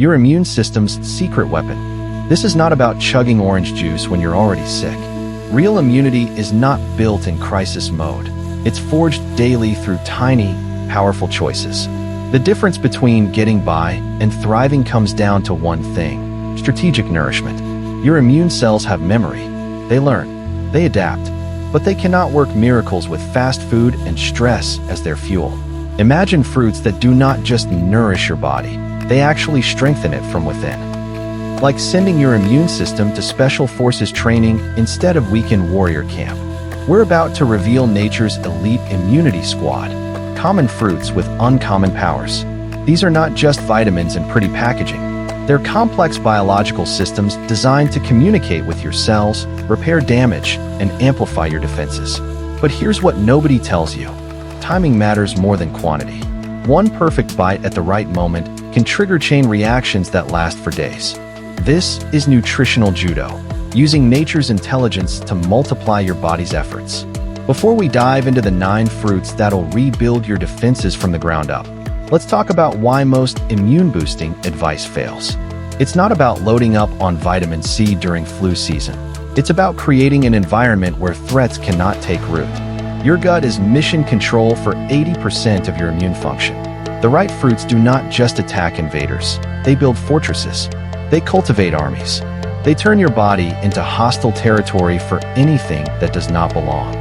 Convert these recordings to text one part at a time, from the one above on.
your immune system's secret weapon. This is not about chugging orange juice when you're already sick. Real immunity is not built in crisis mode. It's forged daily through tiny, powerful choices. The difference between getting by and thriving comes down to one thing: strategic nourishment. Your immune cells have memory. They learn, they adapt, but they cannot work miracles with fast food and stress as their fuel. Imagine fruits that do not just nourish your body, they actually strengthen it from within. Like sending your immune system to special forces training instead of weekend warrior camp. We're about to reveal nature's elite immunity squad, common fruits with uncommon powers. These are not just vitamins and pretty packaging. They're complex biological systems designed to communicate with your cells, repair damage, and amplify your defenses. But here's what nobody tells you. Timing matters more than quantity. One perfect bite at the right moment can trigger chain reactions that last for days. This is nutritional judo, using nature's intelligence to multiply your body's efforts. Before we dive into the 9 fruits that'll rebuild your defenses from the ground up, let's talk about why most immune-boosting advice fails. It's not about loading up on vitamin C during flu season. It's about creating an environment where threats cannot take root. Your gut is mission control for 80% of your immune function. The right fruits do not just attack invaders. They build fortresses. They cultivate armies. They turn your body into hostile territory for anything that does not belong.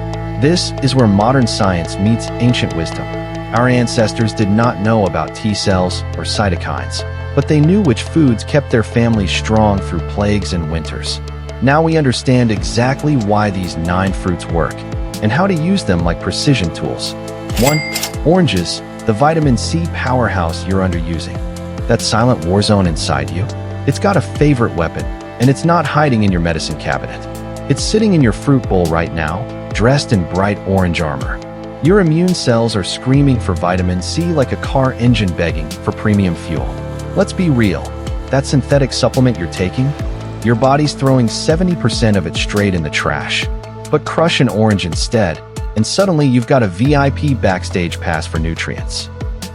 This is where modern science meets ancient wisdom. Our ancestors did not know about T cells or cytokines, but they knew which foods kept their families strong through plagues and winters. Now we understand exactly why these 9 fruits work and how to use them like precision tools. 1. Oranges, the vitamin C powerhouse you're underusing. That silent war zone inside you? It's got a favorite weapon, and it's not hiding in your medicine cabinet. It's sitting in your fruit bowl right now, dressed in bright orange armor. Your immune cells are screaming for vitamin C like a car engine begging for premium fuel. Let's be real. That synthetic supplement you're taking? Your body's throwing 70% of it straight in the trash. But crush an orange instead, and suddenly you've got a VIP backstage pass for nutrients.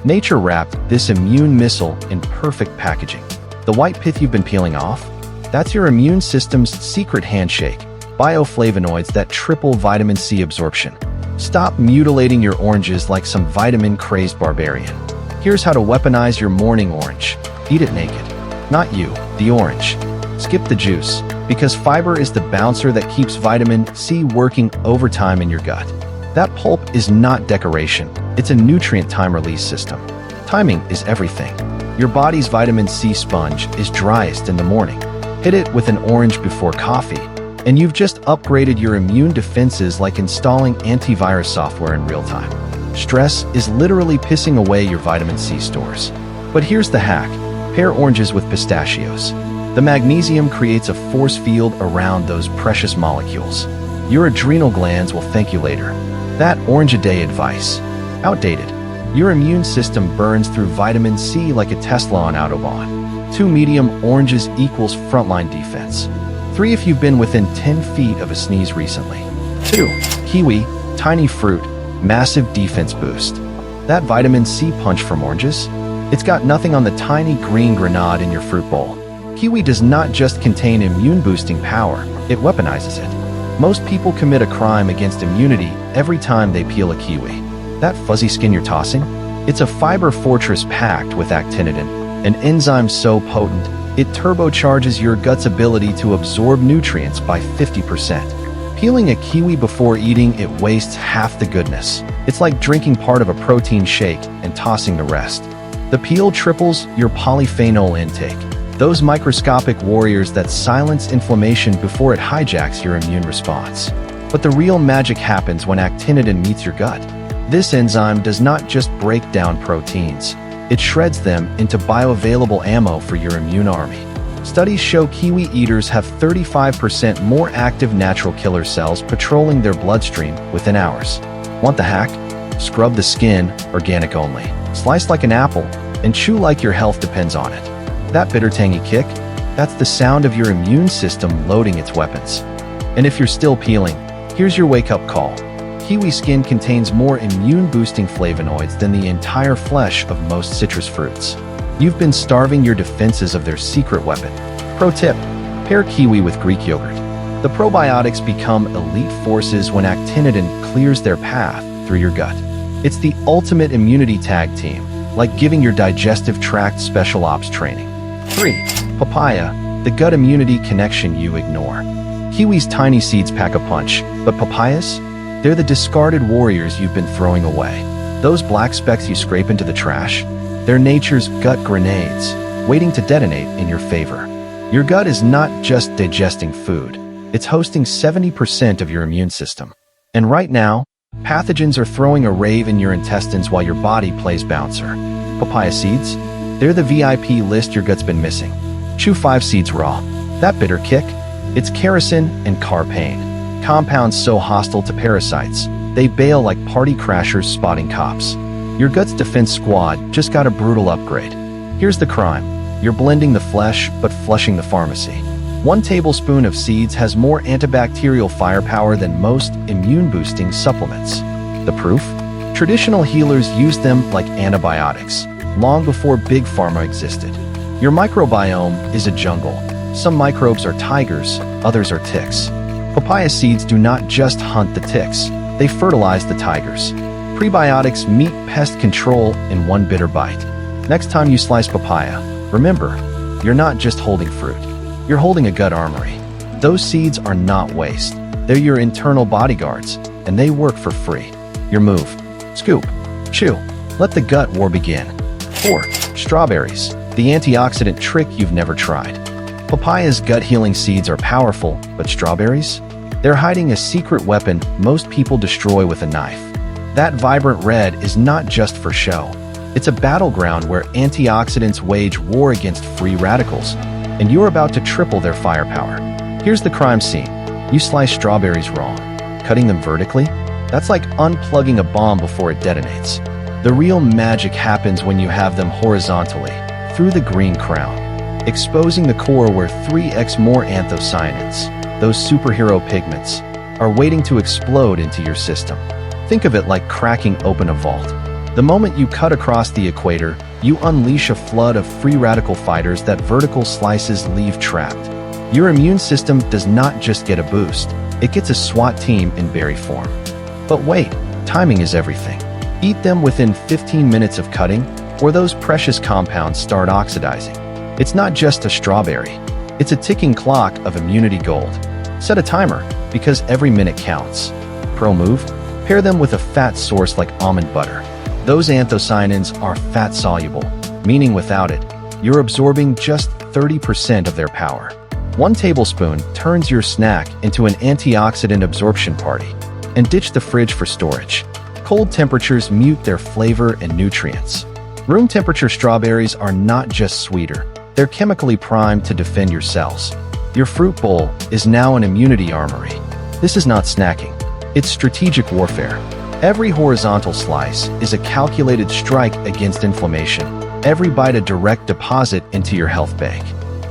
Nature wrapped this immune missile in perfect packaging. The white pith you've been peeling off? That's your immune system's secret handshake, bioflavonoids that triple vitamin C absorption. Stop mutilating your oranges like some vitamin-crazed barbarian. Here's how to weaponize your morning orange. Eat it naked. Not you, the orange. Skip the juice, because fiber is the bouncer that keeps vitamin C working overtime in your gut. That pulp is not decoration, it's a nutrient time release system. Timing is everything. Your body's vitamin C sponge is driest in the morning. Hit it with an orange before coffee, and you've just upgraded your immune defenses like installing antivirus software in real time. Stress is literally pissing away your vitamin C stores. But here's the hack. Pair oranges with pistachios. The magnesium creates a force field around those precious molecules. Your adrenal glands will thank you later. That orange-a-day advice. Outdated. Your immune system burns through vitamin C like a Tesla on Autobahn. 2 medium oranges equals frontline defense. 3 if you've been within 10 feet of a sneeze recently. 2. Kiwi, tiny fruit, massive defense boost. That vitamin C punch from oranges? It's got nothing on the tiny green grenade in your fruit bowl. Kiwi does not just contain immune-boosting power, it weaponizes it. Most people commit a crime against immunity every time they peel a kiwi. That fuzzy skin you're tossing? It's a fiber fortress packed with actinidin, an enzyme so potent, it turbocharges your gut's ability to absorb nutrients by 50%. Peeling a kiwi before eating it wastes half the goodness. It's like drinking part of a protein shake and tossing the rest. The peel triples your polyphenol intake. Those microscopic warriors that silence inflammation before it hijacks your immune response. But the real magic happens when actinidin meets your gut. This enzyme does not just break down proteins, it shreds them into bioavailable ammo for your immune army. Studies show kiwi eaters have 35% more active natural killer cells patrolling their bloodstream within hours. Want the hack? Scrub the skin, organic only. Slice like an apple, and chew like your health depends on it. That bitter tangy kick? That's the sound of your immune system loading its weapons. And if you're still peeling, here's your wake-up call. Kiwi skin contains more immune-boosting flavonoids than the entire flesh of most citrus fruits. You've been starving your defenses of their secret weapon. Pro tip: pair kiwi with Greek yogurt. The probiotics become elite forces when actinidin clears their path through your gut. It's the ultimate immunity tag team, like giving your digestive tract special ops training. 3. Papaya, the gut immunity connection you ignore. Kiwi's tiny seeds pack a punch, but papayas? They're the discarded warriors you've been throwing away. Those black specks you scrape into the trash? They're nature's gut grenades, waiting to detonate in your favor. Your gut is not just digesting food. It's hosting 70% of your immune system. And right now, pathogens are throwing a rave in your intestines while your body plays bouncer. Papaya seeds? They're the VIP list your gut's been missing. Chew 5 seeds raw. That bitter kick? It's kerosene and carpane, compounds so hostile to parasites, they bail like party crashers spotting cops. Your gut's defense squad just got a brutal upgrade. Here's the crime. You're blending the flesh, but flushing the pharmacy. 1 tablespoon of seeds has more antibacterial firepower than most immune-boosting supplements. The proof? Traditional healers used them like antibiotics, long before Big Pharma existed. Your microbiome is a jungle. Some microbes are tigers, others are ticks. Papaya seeds do not just hunt the ticks, they fertilize the tigers. Prebiotics meet pest control in 1 bitter bite. Next time you slice papaya, remember, you're not just holding fruit. You're holding a gut armory. Those seeds are not waste. They're your internal bodyguards, and they work for free. Your move: scoop, chew, let the gut war begin. 4. Strawberries, the antioxidant trick you've never tried. Papaya's gut-healing seeds are powerful, but strawberries? They're hiding a secret weapon most people destroy with a knife. That vibrant red is not just for show. It's a battleground where antioxidants wage war against free radicals, and you're about to triple their firepower. Here's the crime scene. You slice strawberries wrong. Cutting them vertically? That's like unplugging a bomb before it detonates. The real magic happens when you have them horizontally, through the green crown, exposing the core where 3x more anthocyanins, those superhero pigments, are waiting to explode into your system. Think of it like cracking open a vault. The moment you cut across the equator, you unleash a flood of free radical fighters that vertical slices leave trapped. Your immune system does not just get a boost, it gets a SWAT team in berry form. But wait, timing is everything. Eat them within 15 minutes of cutting, or those precious compounds start oxidizing. It's not just a strawberry. It's a ticking clock of immunity gold. Set a timer, because every minute counts. Pro move: pair them with a fat source like almond butter. Those anthocyanins are fat-soluble, meaning without it, you're absorbing just 30% of their power. 1 tablespoon turns your snack into an antioxidant absorption party. And ditch the fridge for storage. Cold temperatures mute their flavor and nutrients. Room temperature strawberries are not just sweeter, they're chemically primed to defend your cells. Your fruit bowl is now an immunity armory. This is not snacking, it's strategic warfare. Every horizontal slice is a calculated strike against inflammation. Every bite a direct deposit into your health bank.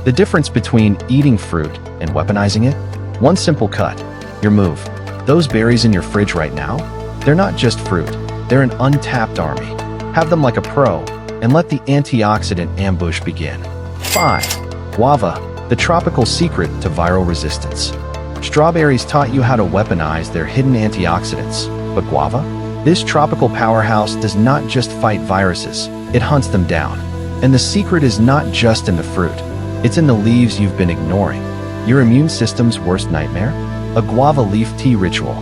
The difference between eating fruit and weaponizing it? 1 simple cut. Your move. Those berries in your fridge right now? They're not just fruit, they're an untapped army. Have them like a pro, and let the antioxidant ambush begin. 5. Guava, the tropical secret to viral resistance. Strawberries taught you how to weaponize their hidden antioxidants, but guava? This tropical powerhouse does not just fight viruses, it hunts them down. And the secret is not just in the fruit, it's in the leaves you've been ignoring. Your immune system's worst nightmare? A guava leaf tea ritual.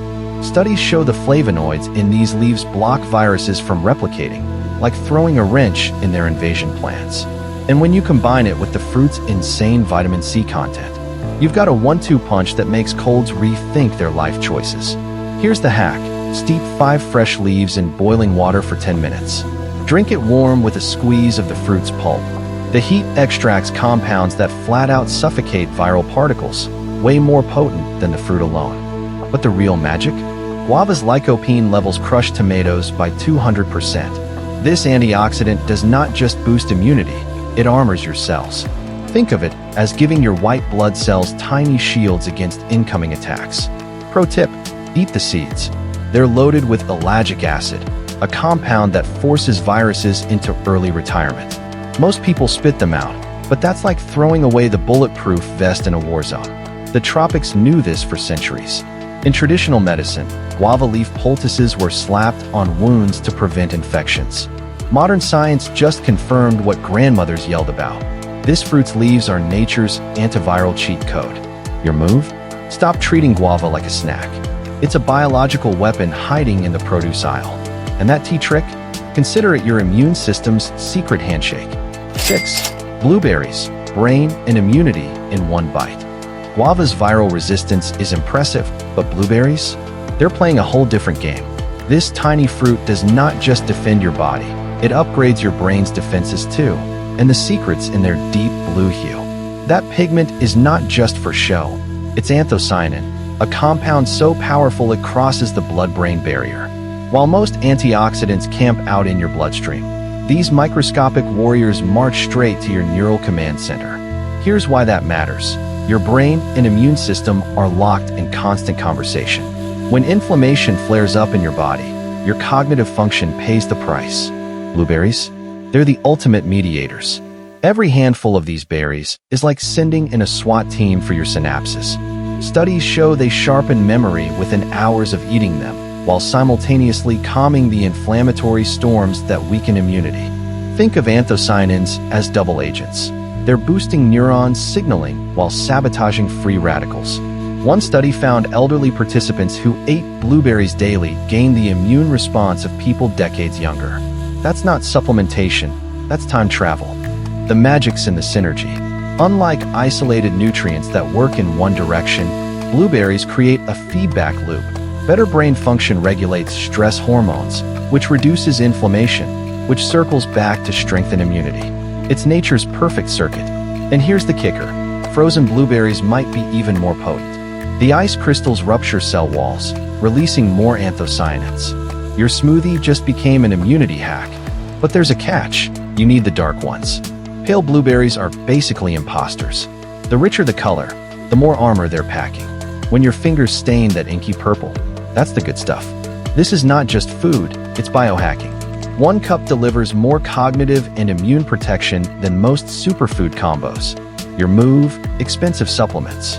Studies show the flavonoids in these leaves block viruses from replicating, like throwing a wrench in their invasion plans. And when you combine it with the fruit's insane vitamin C content, you've got a 1-2 punch that makes colds rethink their life choices. Here's the hack. Steep 5 fresh leaves in boiling water for 10 minutes. Drink it warm with a squeeze of the fruit's pulp. The heat extracts compounds that flat out suffocate viral particles, way more potent than the fruit alone. But the real magic? Guava's lycopene levels crush tomatoes by 200%. This antioxidant does not just boost immunity, it armors your cells. Think of it as giving your white blood cells tiny shields against incoming attacks. Pro tip: eat the seeds. They're loaded with ellagic acid, a compound that forces viruses into early retirement. Most people spit them out, but that's like throwing away the bulletproof vest in a war zone. The tropics knew this for centuries. In traditional medicine, guava leaf poultices were slapped on wounds to prevent infections. Modern science just confirmed what grandmothers yelled about. This fruit's leaves are nature's antiviral cheat code. Your move? Stop treating guava like a snack. It's a biological weapon hiding in the produce aisle. And that tea trick? Consider it your immune system's secret handshake. 6. Blueberries, brain, and immunity in one bite. Guava's viral resistance is impressive, but blueberries? They're playing a whole different game. This tiny fruit does not just defend your body, it upgrades your brain's defenses too. And the secret's in their deep blue hue. That pigment is not just for show. It's anthocyanin, a compound so powerful it crosses the blood-brain barrier. While most antioxidants camp out in your bloodstream, these microscopic warriors march straight to your neural command center. Here's why that matters. Your brain and immune system are locked in constant conversation. When inflammation flares up in your body, your cognitive function pays the price. Blueberries? They're the ultimate mediators. Every handful of these berries is like sending in a SWAT team for your synapses. Studies show they sharpen memory within hours of eating them, while simultaneously calming the inflammatory storms that weaken immunity. Think of anthocyanins as double agents. They're boosting neurons signaling while sabotaging free radicals. One study found elderly participants who ate blueberries daily gained the immune response of people decades younger. That's not supplementation, that's time travel. The magic's in the synergy. Unlike isolated nutrients that work in one direction, blueberries create a feedback loop. Better brain function regulates stress hormones, which reduces inflammation, which circles back to strengthen immunity. It's nature's perfect circuit. And here's the kicker. Frozen blueberries might be even more potent. The ice crystals rupture cell walls, releasing more anthocyanins. Your smoothie just became an immunity hack. But there's a catch. You need the dark ones. Pale blueberries are basically imposters. The richer the color, the more armor they're packing. When your fingers stain that inky purple, that's the good stuff. This is not just food, it's biohacking. 1 cup delivers more cognitive and immune protection than most superfood combos. Your move, expensive supplements.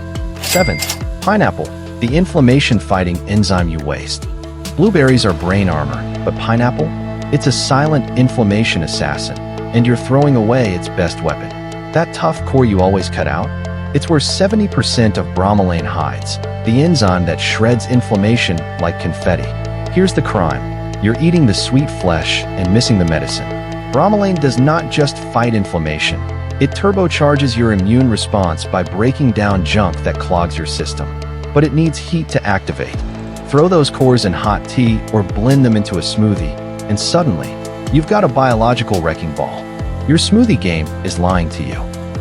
7th, pineapple, the inflammation-fighting enzyme you waste. Blueberries are brain armor, but pineapple? It's a silent inflammation assassin, and you're throwing away its best weapon. That tough core you always cut out? It's where 70% of bromelain hides, the enzyme that shreds inflammation like confetti. Here's the crime. You're eating the sweet flesh and missing the medicine. Bromelain does not just fight inflammation. It turbocharges your immune response by breaking down junk that clogs your system. But it needs heat to activate. Throw those cores in hot tea or blend them into a smoothie, and suddenly, you've got a biological wrecking ball. Your smoothie game is lying to you.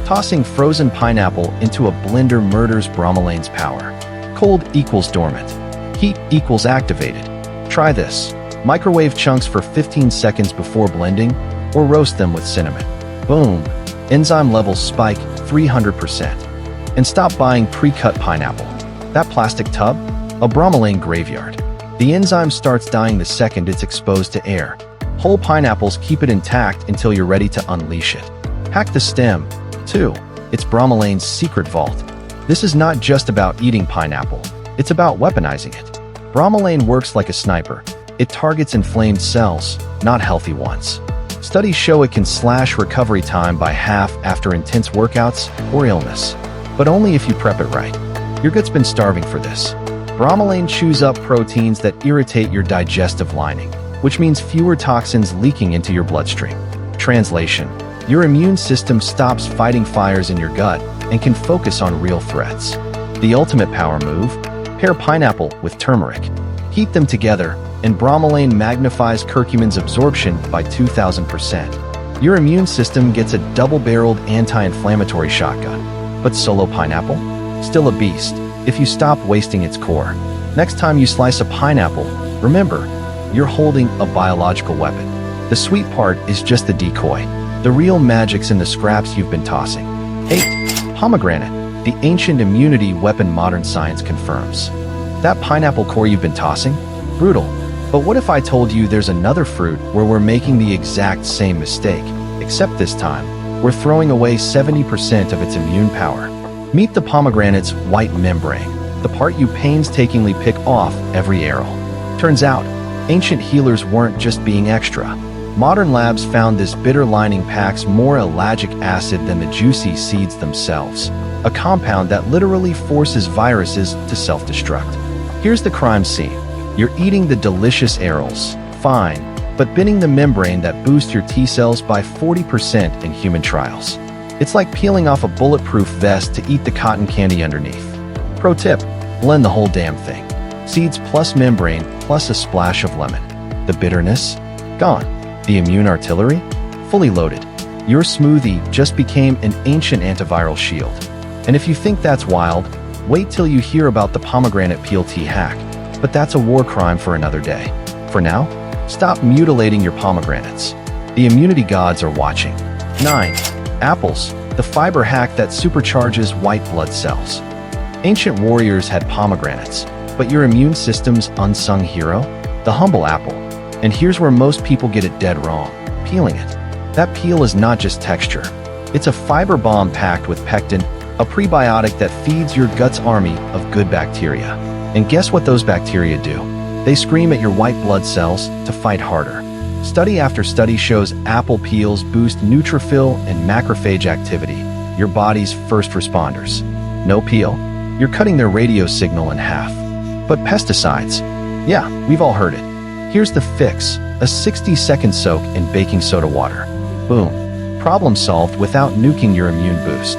Tossing frozen pineapple into a blender murders bromelain's power. Cold equals dormant. Heat equals activated. Try this. Microwave chunks for 15 seconds before blending, or roast them with cinnamon. Boom! Enzyme levels spike 300%. And stop buying pre-cut pineapple. That plastic tub? A bromelain graveyard. The enzyme starts dying the second it's exposed to air. Whole pineapples keep it intact until you're ready to unleash it. Hack the stem. 2. It's bromelain's secret vault. This is not just about eating pineapple. It's about weaponizing it. Bromelain works like a sniper. It targets inflamed cells, not healthy ones. Studies show it can slash recovery time by half after intense workouts or illness. But only if you prep it right. Your gut's been starving for this. Bromelain chews up proteins that irritate your digestive lining, which means fewer toxins leaking into your bloodstream. Translation: your immune system stops fighting fires in your gut and can focus on real threats. The ultimate power move? Pair pineapple with turmeric. Heat them together, and bromelain magnifies curcumin's absorption by 2,000%. Your immune system gets a double-barreled anti-inflammatory shotgun. But solo pineapple? Still a beast, if you stop wasting its core. Next time you slice a pineapple, remember, you're holding a biological weapon. The sweet part is just the decoy. The real magic's in the scraps you've been tossing. 8. Pomegranate, the ancient immunity weapon modern science confirms. That pineapple core you've been tossing? Brutal. But what if I told you there's another fruit where we're making the exact same mistake, except this time, we're throwing away 70% of its immune power. Meet the pomegranate's white membrane, the part you painstakingly pick off every arrow. Turns out, ancient healers weren't just being extra. Modern labs found this bitter lining packs more ellagic acid than the juicy seeds themselves, a compound that literally forces viruses to self-destruct. Here's the crime scene. You're eating the delicious arrows, fine, but binning the membrane that boosts your T-cells by 40% in human trials. It's like peeling off a bulletproof vest to eat the cotton candy underneath. Pro tip, blend the whole damn thing. Seeds plus membrane plus a splash of lemon. The bitterness? Gone. The immune artillery? Fully loaded. Your smoothie just became an ancient antiviral shield. And if you think that's wild, wait till you hear about the pomegranate peel tea hack. But that's a war crime for another day. For now, stop mutilating your pomegranates. The immunity gods are watching. 9. Apples, the fiber hack that supercharges white blood cells. Ancient warriors had pomegranates, but your immune system's unsung hero? The humble apple. And here's where most people get it dead wrong, peeling it. That peel is not just texture. It's a fiber bomb packed with pectin, a prebiotic that feeds your gut's army of good bacteria. And guess what those bacteria do? They scream at your white blood cells to fight harder. Study after study shows apple peels boost neutrophil and macrophage activity, your body's first responders. No peel? You're cutting their radio signal in half. But pesticides? Yeah, we've all heard it. Here's the fix, a 60-second soak in baking soda water. Boom. Problem solved without nuking your immune boost.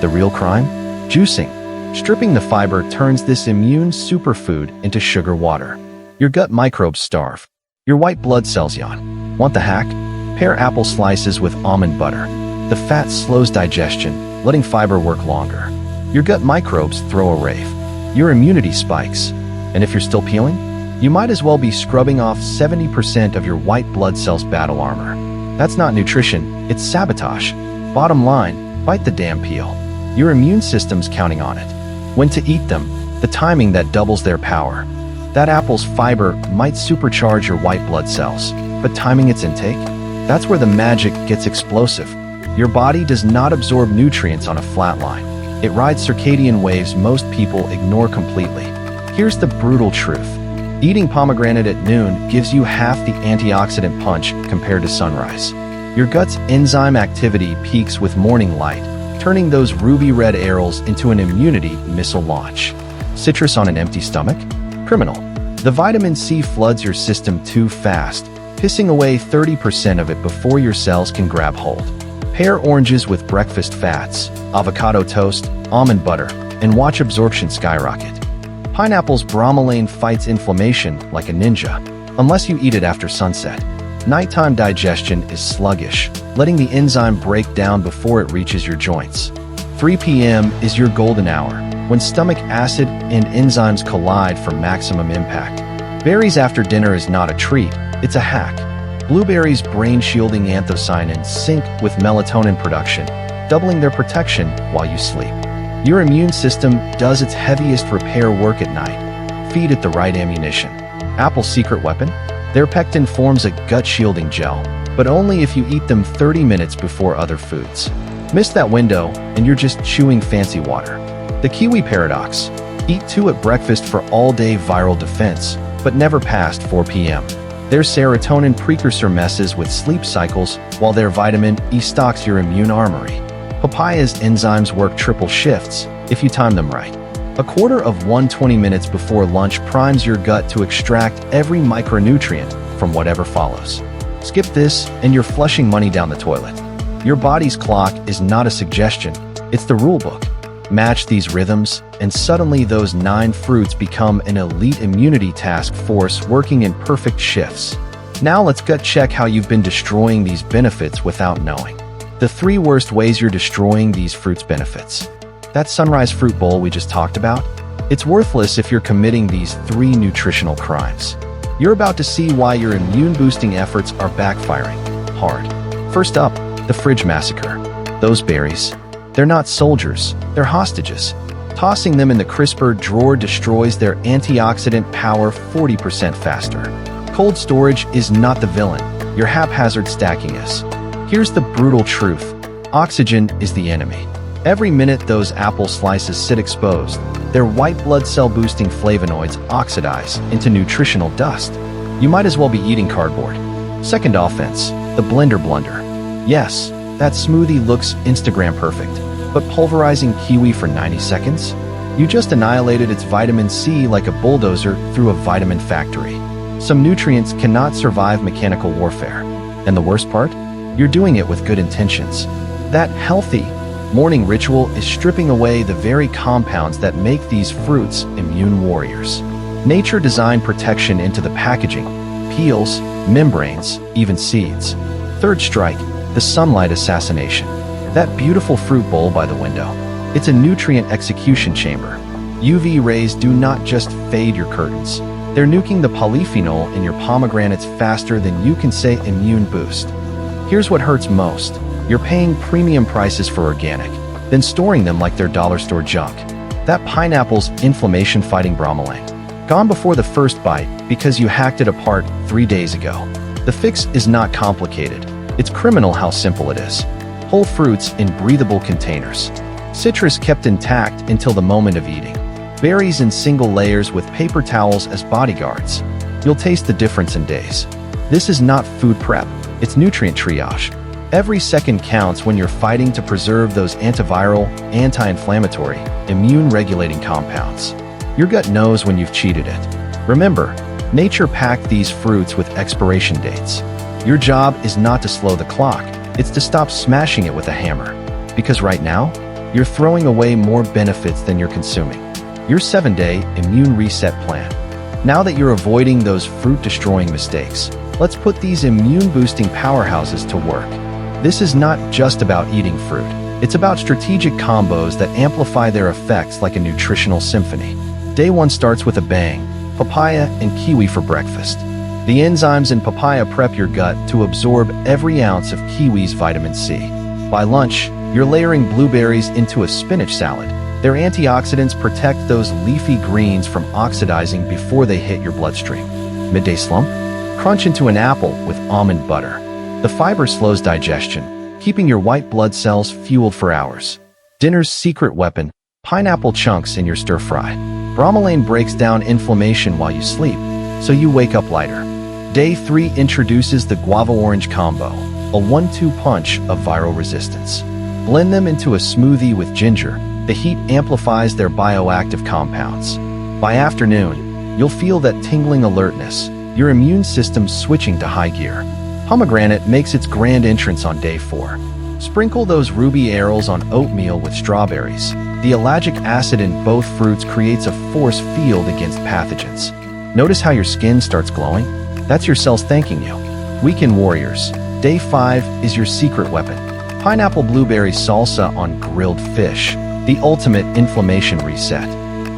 The real crime? Juicing. Stripping the fiber turns this immune superfood into sugar water. Your gut microbes starve. Your white blood cells yawn. Want the hack? Pair apple slices with almond butter. The fat slows digestion, letting fiber work longer. Your gut microbes throw a rave. Your immunity spikes. And if you're still peeling, you might as well be scrubbing off 70% of your white blood cells' battle armor. That's not nutrition, it's sabotage. Bottom line, bite the damn peel. Your immune system's counting on it. When to eat them, the timing that doubles their power. That apple's fiber might supercharge your white blood cells, but timing its intake? That's where the magic gets explosive. Your body does not absorb nutrients on a flat line. It rides circadian waves most people ignore completely. Here's the brutal truth. Eating pomegranate at noon gives you half the antioxidant punch compared to sunrise. Your gut's enzyme activity peaks with morning light, turning those ruby red arrows into an immunity missile launch. Citrus on an empty stomach? Criminal. The vitamin C floods your system too fast, pissing away 30% of it before your cells can grab hold. Pair oranges with breakfast fats, avocado toast, almond butter, and watch absorption skyrocket. Pineapple's bromelain fights inflammation like a ninja, unless you eat it after sunset. Nighttime digestion is sluggish, letting the enzyme break down before it reaches your joints. 3 p.m. is your golden hour, when stomach acid and enzymes collide for maximum impact. Berries after dinner is not a treat, it's a hack. Blueberries' brain-shielding anthocyanins sync with melatonin production, doubling their protection while you sleep. Your immune system does its heaviest repair work at night. Feed it the right ammunition. Apple's secret weapon? Their pectin forms a gut-shielding gel, but only if you eat them 30 minutes before other foods. Miss that window, and you're just chewing fancy water. The KIWI paradox. Eat 2 at breakfast for all-day viral defense, but never past 4 p.m. Their serotonin precursor messes with sleep cycles, while their vitamin E stocks your immune armory. Papaya's enzymes work triple shifts, if you time them right. A quarter of 120 minutes before lunch primes your gut to extract every micronutrient from whatever follows. Skip this, and you're flushing money down the toilet. Your body's clock is not a suggestion, it's the rulebook. Match these rhythms, and suddenly those 9 fruits become an elite immunity task force working in perfect shifts. Now let's gut check how you've been destroying these benefits without knowing. The 3 worst ways you're destroying these fruits' benefits. That sunrise fruit bowl we just talked about? It's worthless if you're committing these 3 nutritional crimes. You're about to see why your immune-boosting efforts are backfiring hard. First up, the fridge massacre. Those berries. They're not soldiers, they're hostages. Tossing them in the crisper drawer destroys their antioxidant power 40% faster. Cold storage is not the villain, your haphazard stacking is. Here's the brutal truth. Oxygen is the enemy. Every minute those apple slices sit exposed, their white blood cell boosting flavonoids oxidize into nutritional dust. You might as well be eating cardboard. Second offense, the blender blunder. Yes, that smoothie looks Instagram perfect, but pulverizing kiwi for 90 seconds? You just annihilated its vitamin C like a bulldozer through a vitamin factory. Some nutrients cannot survive mechanical warfare. And the worst part? You're doing it with good intentions. That healthy morning ritual is stripping away the very compounds that make these fruits immune warriors. Nature designed protection into the packaging, peels, membranes, even seeds. Third strike, the sunlight assassination. That beautiful fruit bowl by the window. It's a nutrient execution chamber. UV rays do not just fade your curtains. They're nuking the polyphenol in your pomegranates faster than you can say immune boost. Here's what hurts most. You're paying premium prices for organic, then storing them like they're dollar store junk. That pineapple's inflammation-fighting bromelain. Gone before the first bite because you hacked it apart 3 days ago. The fix is not complicated. It's criminal how simple it is. Whole fruits in breathable containers. Citrus kept intact until the moment of eating. Berries in single layers with paper towels as bodyguards. You'll taste the difference in days. This is not food prep, it's nutrient triage. Every second counts when you're fighting to preserve those antiviral, anti-inflammatory, immune-regulating compounds. Your gut knows when you've cheated it. Remember, nature packed these fruits with expiration dates. Your job is not to slow the clock, it's to stop smashing it with a hammer. Because right now, you're throwing away more benefits than you're consuming. Your 7-day immune reset plan. Now that you're avoiding those fruit-destroying mistakes, let's put these immune-boosting powerhouses to work. This is not just about eating fruit. It's about strategic combos that amplify their effects like a nutritional symphony. Day 1 starts with a bang, papaya and kiwi for breakfast. The enzymes in papaya prep your gut to absorb every ounce of kiwi's vitamin C. By lunch, you're layering blueberries into a spinach salad. Their antioxidants protect those leafy greens from oxidizing before they hit your bloodstream. Midday slump? Crunch into an apple with almond butter. The fiber slows digestion, keeping your white blood cells fueled for hours. Dinner's secret weapon, pineapple chunks in your stir-fry. Bromelain breaks down inflammation while you sleep, so you wake up lighter. Day 3 introduces the guava-orange combo, a 1-2 punch of viral resistance. Blend them into a smoothie with ginger. The heat amplifies their bioactive compounds. By afternoon, you'll feel that tingling alertness, your immune system switching to high gear. Pomegranate makes its grand entrance on day 4. Sprinkle those ruby arils on oatmeal with strawberries. The ellagic acid in both fruits creates a force field against pathogens. Notice how your skin starts glowing? That's your cells thanking you. Weekend warriors. Day 5 is your secret weapon. Pineapple blueberry salsa on grilled fish. The ultimate inflammation reset.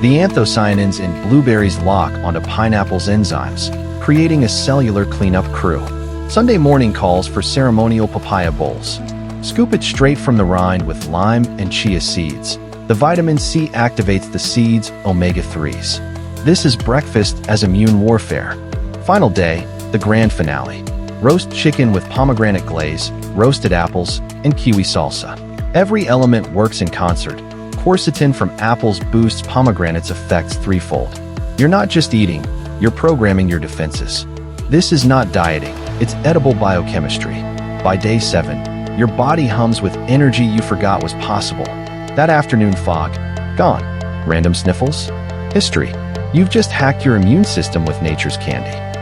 The anthocyanins in blueberries lock onto pineapple's enzymes, creating a cellular cleanup crew. Sunday morning calls for ceremonial papaya bowls. Scoop it straight from the rind with lime and chia seeds. The vitamin C activates the seeds' omega-3s. This is breakfast as immune warfare. Final day, the grand finale. Roast chicken with pomegranate glaze, roasted apples, and kiwi salsa. Every element works in concert. Quercetin from apples boosts pomegranate's effects threefold. You're not just eating, you're programming your defenses. This is not dieting, it's edible biochemistry. By day 7, your body hums with energy you forgot was possible. That afternoon fog, gone. Random sniffles? History. You've just hacked your immune system with nature's candy.